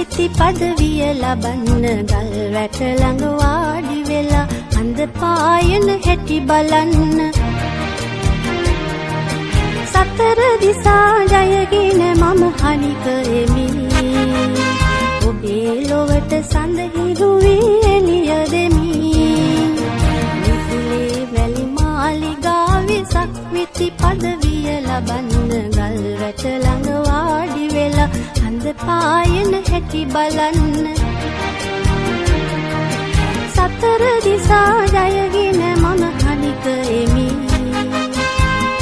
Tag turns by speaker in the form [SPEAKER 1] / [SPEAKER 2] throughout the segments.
[SPEAKER 1] සක්විති පදවිය ලබන්න ගල් වැට ළඟ වාඩි වෙලා අඳ පායන හැටි බලන්න සතර දිසා ජයගෙන මම හනි කරෙමි ඔබේ ලොවට සඳහිරු වී එළිය දෙමි විදුලේ වැලි මාලිගාවේ සක්විති පදවිය ලබන්න ගල් වැට ළඟ වාඩි වෙලා අඳ පායන හැටි බලන්න සතර දිසා ජයගෙන මම හනි කරෙමි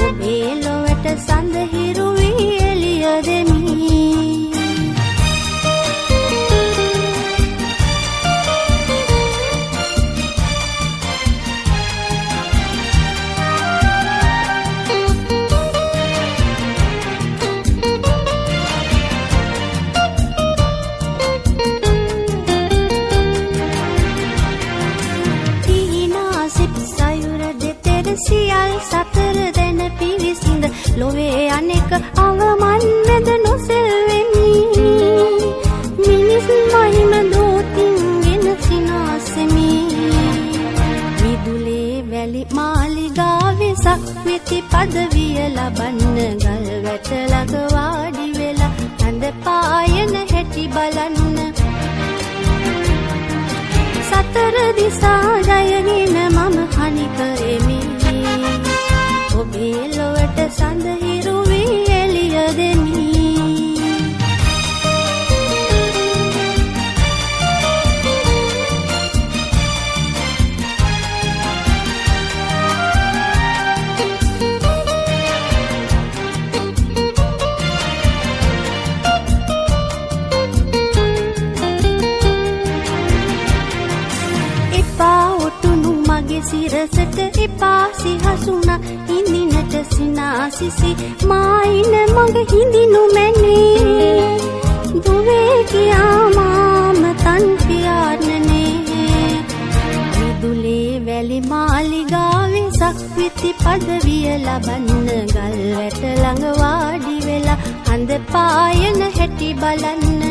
[SPEAKER 1] ඔබේ ලොවට සඳහිරු වී එළිය දෙමි සියල් සතර දෙන පිවිසිඳ ලොවේ අනෙක අවමන් වෙද නොසෙල්වෙමි මිනිස් මහිම දෝතින්ගෙන සිනාසෙමි විදුලේ වැලි මාලිගාවේ සක්විති පදවිය ලබන්න ගල් වැට ළඟ වාඩි වෙලා අඳ පායන හැටි බලන්න සතර දිසා ජයගෙන මම හනි කරෙමි ඔබේ ලොවට සඳහිරු වී එළිය දෙමි එපා ඔටුනු මගේ සිරසට එපා සිහසුන හිඳිනට සිනාසිසි මායින මග හිඳිනු මැනේ දුවේ කියා මාම තන් පියානනේ විදුලේ වැලි මාලිගාවේ සක්විති පදවිය ලබන්න ගල් වැට ළඟ වාඩි වෙලා අඳ පායන හැටි බලන්න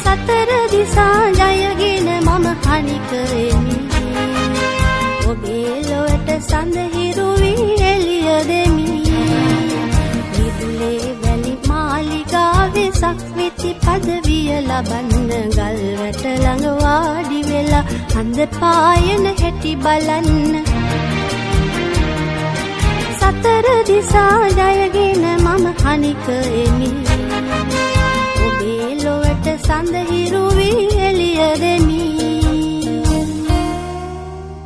[SPEAKER 1] සතර දිසා ජයගෙන මම හනි කරෙමි ඔබේ ලොවට සඳහිරු වී එළිය දෙමි විදුලේ වැලි මාලිගාවේ සක්විති පදවිය ලබන්න ගල් වැට ළඟ වාඩි වෙලා අඳ පායන හැටි බලන්න සතර දිසා ජයගෙන මම හනි කරෙමි ඔබේ ලොවට සඳහිරු